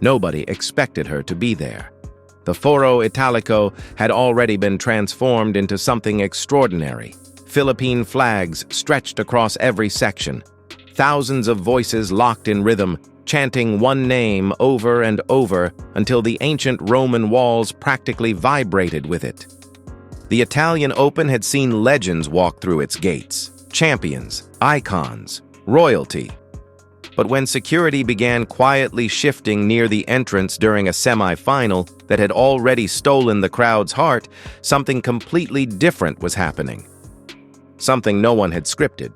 Nobody expected her to be there. The Foro Italico had already been transformed into something extraordinary. Philippine flags stretched across every section. Thousands of voices locked in rhythm, chanting one name over and over until the ancient Roman walls practically vibrated with it. The Italian Open had seen legends walk through its gates, champions, icons, royalty. But when security began quietly shifting near the entrance during a semi-final that had already stolen the crowd's heart, something completely different was happening. Something no one had scripted.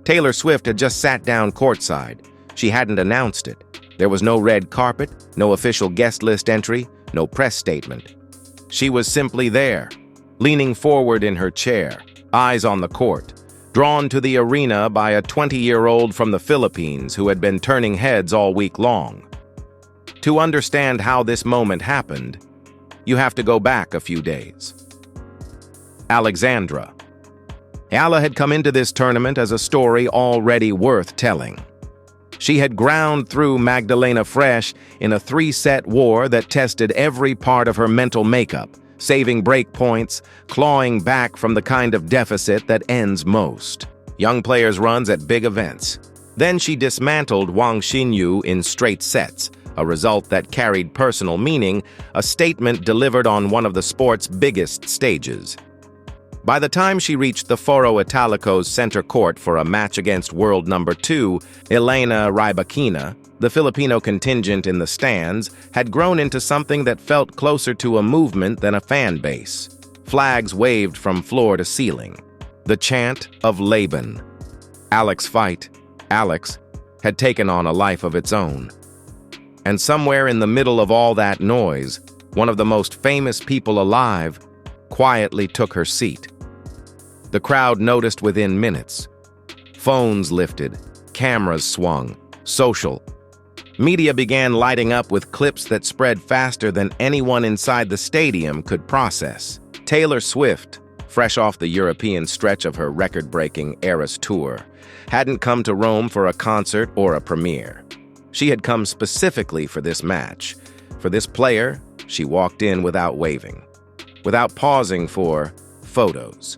Taylor Swift had just sat down courtside. She hadn't announced it. There was no red carpet, no official guest list entry, no press statement. She was simply there, leaning forward in her chair, eyes on the court, drawn to the arena by a 20-year-old from the Philippines who had been turning heads all week long. To understand how this moment happened, you have to go back a few days. Alexandra. Eala had come into this tournament as a story already worth telling. She had ground through Magdalena fresh in a 3-set war that tested every part of her mental makeup, saving break points, clawing back from the kind of deficit that ends most. Young players' runs at big events. Then she dismantled Wang Xinyu in straight sets, a result that carried personal meaning, a statement delivered on one of the sport's biggest stages. By the time she reached the Foro Italico's center court for a match against world number 2, Elena Rybakina, the Filipino contingent in the stands had grown into something that felt closer to a movement than a fan base. Flags waved from floor to ceiling. The chant of Laban. Alex fight, Alex, had taken on a life of its own. And somewhere in the middle of all that noise, one of the most famous people alive quietly took her seat. The crowd noticed within minutes. Phones lifted, cameras swung, social. Media began lighting up with clips that spread faster than anyone inside the stadium could process. Taylor Swift, fresh off the European stretch of her record-breaking Eras tour, hadn't come to Rome for a concert or a premiere. She had come specifically for this match. For this player, she walked in without waving, without pausing for photos.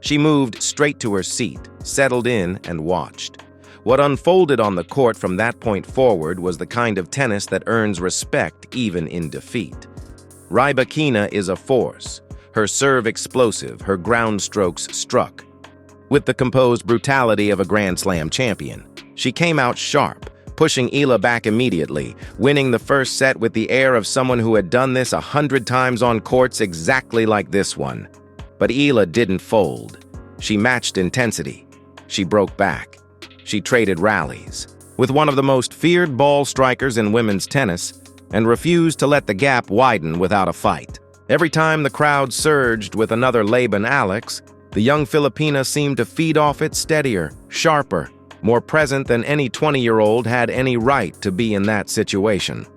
She moved straight to her seat, settled in, and watched. What unfolded on the court from that point forward was the kind of tennis that earns respect even in defeat. Rybakina is a force, her serve explosive, her ground strokes struck. With the composed brutality of a Grand Slam champion, she came out sharp, pushing Eala back immediately, winning the first set with the air of someone who had done this 100 times on courts exactly like this one. But Eala didn't fold. She matched intensity. She broke back. She traded rallies with one of the most feared ball strikers in women's tennis and refused to let the gap widen without a fight. Every time the crowd surged with another Laban Alex, the young Filipina seemed to feed off it steadier, sharper, more present than any 20-year-old had any right to be in that situation.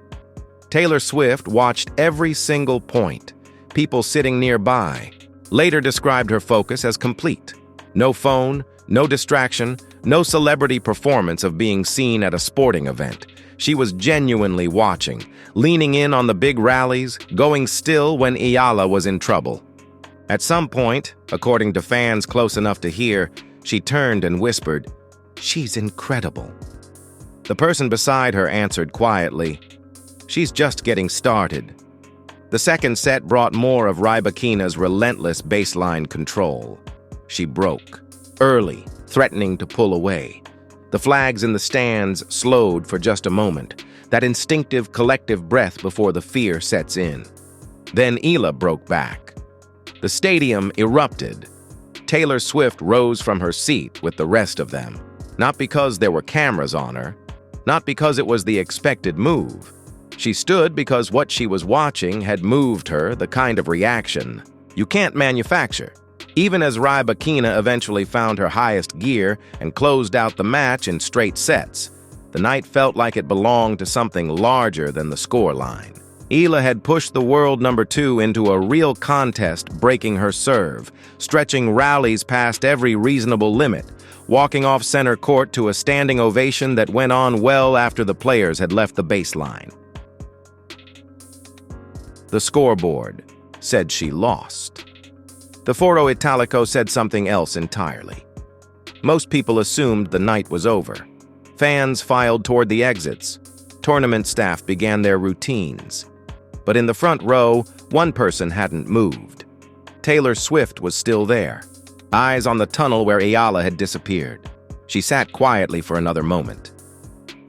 Taylor Swift watched every single point, people sitting nearby. Later described her focus as complete. No phone, no distraction, no celebrity performance of being seen at a sporting event. She was genuinely watching, leaning in on the big rallies, going still when Eala was in trouble. At some point, according to fans close enough to hear, she turned and whispered, "She's incredible." The person beside her answered quietly, "She's just getting started." The second set brought more of Rybakina's relentless baseline control. She broke, early, threatening to pull away. The flags in the stands slowed for just a moment, that instinctive collective breath before the fear sets in. Then Eala broke back. The stadium erupted. Taylor Swift rose from her seat with the rest of them, not because there were cameras on her, not because it was the expected move. She stood because what she was watching had moved her, the kind of reaction you can't manufacture. Even as Rybakina eventually found her highest gear and closed out the match in straight sets, the night felt like it belonged to something larger than the scoreline. Eala had pushed the world number 2 into a real contest, breaking her serve, stretching rallies past every reasonable limit, walking off center court to a standing ovation that went on well after the players had left the baseline. The scoreboard said she lost. The Foro Italico said something else entirely. Most people assumed the night was over. Fans filed toward the exits. Tournament staff began their routines. But in the front row, one person hadn't moved. Taylor Swift was still there, eyes on the tunnel where Eala had disappeared. She sat quietly for another moment.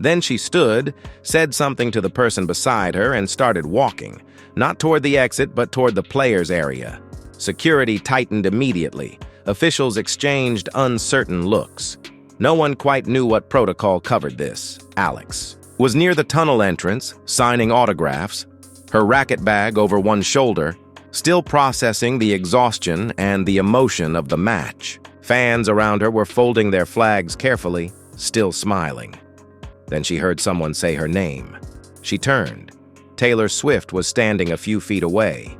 Then she stood, said something to the person beside her, and started walking, not toward the exit, but toward the players' area. Security tightened immediately. Officials exchanged uncertain looks. No one quite knew what protocol covered this. Alex was near the tunnel entrance, signing autographs, her racket bag over one shoulder, still processing the exhaustion and the emotion of the match. Fans around her were folding their flags carefully, still smiling. Then she heard someone say her name. She turned. Taylor Swift was standing a few feet away.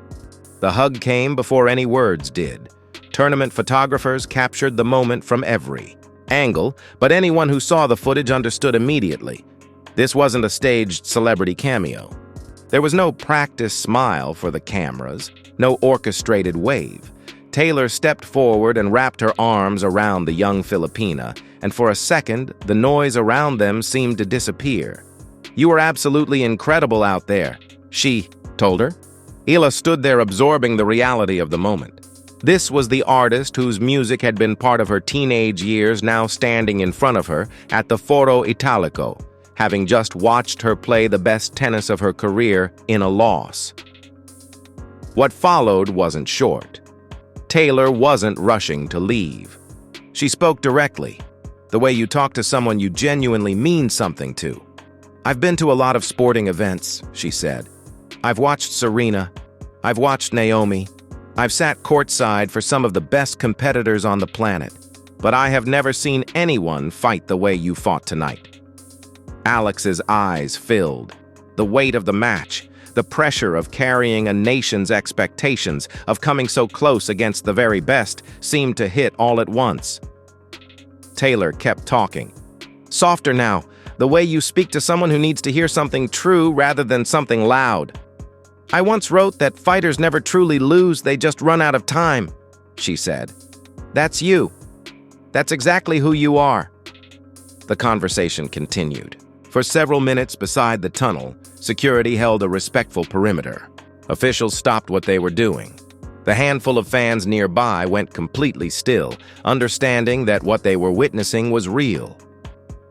The hug came before any words did. Tournament photographers captured the moment from every angle, but anyone who saw the footage understood immediately. This wasn't a staged celebrity cameo. There was no practice smile for the cameras, no orchestrated wave. Taylor stepped forward and wrapped her arms around the young Filipina, and for a second, the noise around them seemed to disappear. "You were absolutely incredible out there," she told her. Eala stood there absorbing the reality of the moment. This was the artist whose music had been part of her teenage years now standing in front of her at the Foro Italico, having just watched her play the best tennis of her career in a loss. What followed wasn't short. Taylor wasn't rushing to leave. She spoke directly, the way you talk to someone you genuinely mean something to. "I've been to a lot of sporting events," she said. "I've watched Serena. I've watched Naomi. I've sat courtside for some of the best competitors on the planet, but I have never seen anyone fight the way you fought tonight." Alex's eyes filled. The weight of the match, the pressure of carrying a nation's expectations, of coming so close against the very best, seemed to hit all at once. Taylor kept talking. "Softer now, the way you speak to someone who needs to hear something true rather than something loud. I once wrote that fighters never truly lose, they just run out of time," she said. "That's you. That's exactly who you are." The conversation continued. For several minutes beside the tunnel, security held a respectful perimeter. Officials stopped what they were doing. The handful of fans nearby went completely still, understanding that what they were witnessing was real.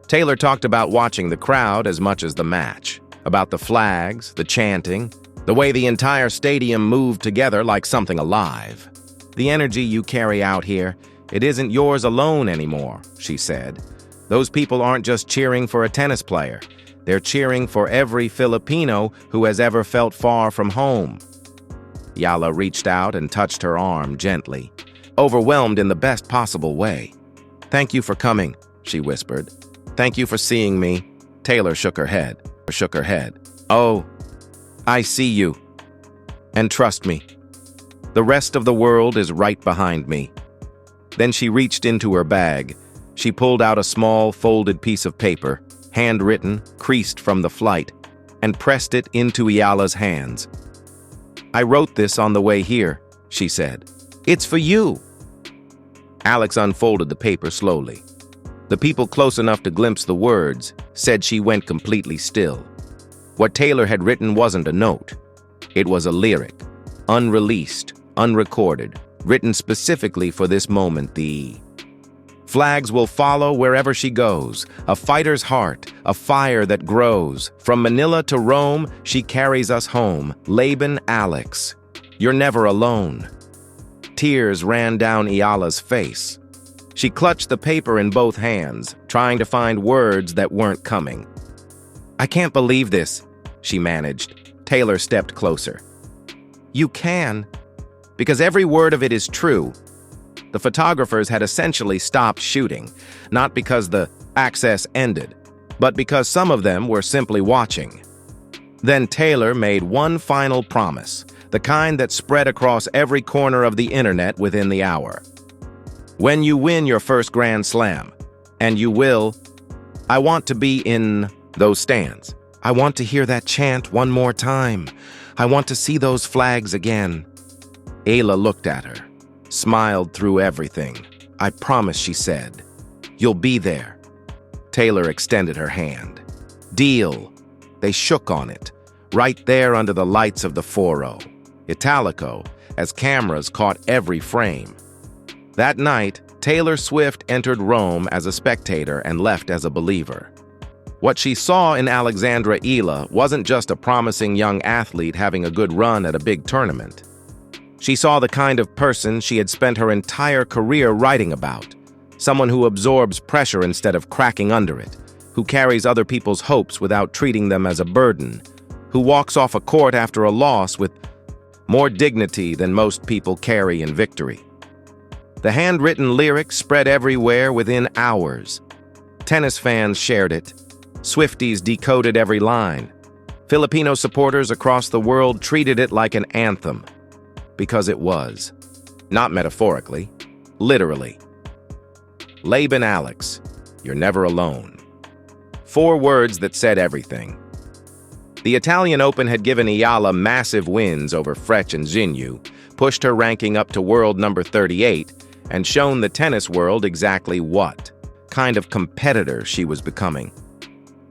Taylor talked about watching the crowd as much as the match, about the flags, the chanting, the way the entire stadium moved together like something alive. "The energy you carry out here, it isn't yours alone anymore," she said. "Those people aren't just cheering for a tennis player. They're cheering for every Filipino who has ever felt far from home." Eala reached out and touched her arm gently, overwhelmed in the best possible way. "Thank you for coming," she whispered. "Thank you for seeing me." Taylor shook her head. "Oh, I see you. And trust me, the rest of the world is right behind me." Then she reached into her bag. She pulled out a small, folded piece of paper, handwritten, creased from the flight, and pressed it into Eala's hands. "I wrote this on the way here," she said. "It's for you." Alex unfolded the paper slowly. The people close enough to glimpse the words said she went completely still. What Taylor had written wasn't a note. It was a lyric, unreleased, unrecorded, written specifically for this moment. The flags will follow wherever she goes, a fighter's heart, a fire that grows. From Manila to Rome, she carries us home. Laban, Alex, you're never alone. Tears ran down Eala's face. She clutched the paper in both hands, trying to find words that weren't coming. "I can't believe this," she managed. Taylor stepped closer. "You can, because every word of it is true." The photographers had essentially stopped shooting, not because the access ended, but because some of them were simply watching. Then Taylor made one final promise, the kind that spread across every corner of the internet within the hour. "When you win your first Grand Slam, and you will, I want to be in those stands." I want to hear that chant one more time. I want to see those flags again. Eala looked at her, smiled through everything. I promise, she said. You'll be there. Taylor extended her hand. Deal. They shook on it, right there under the lights of the foro, Italico, as cameras caught every frame. That night, Taylor Swift entered Rome as a spectator and left as a believer. What she saw in Alex Eala wasn't just a promising young athlete having a good run at a big tournament. She saw the kind of person she had spent her entire career writing about, someone who absorbs pressure instead of cracking under it, who carries other people's hopes without treating them as a burden, who walks off a court after a loss with more dignity than most people carry in victory. The handwritten lyrics spread everywhere within hours. Tennis fans shared it. Swifties decoded every line. Filipino supporters across the world treated it like an anthem. Because it was. Not metaphorically, literally. Laban Alex, you're never alone. 4 words that said everything. The Italian Open had given Eala massive wins over Frech and Xinyu, pushed her ranking up to world number 38, and shown the tennis world exactly what kind of competitor she was becoming.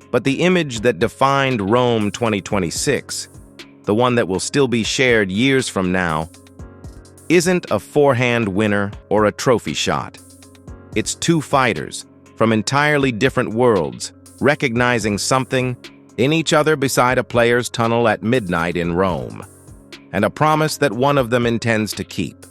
But the image that defined Rome 2026, the one that will still be shared years from now, isn't a forehand winner or a trophy shot. It's 2 fighters from entirely different worlds, recognizing something in each other beside a player's tunnel at midnight in Rome, and a promise that one of them intends to keep.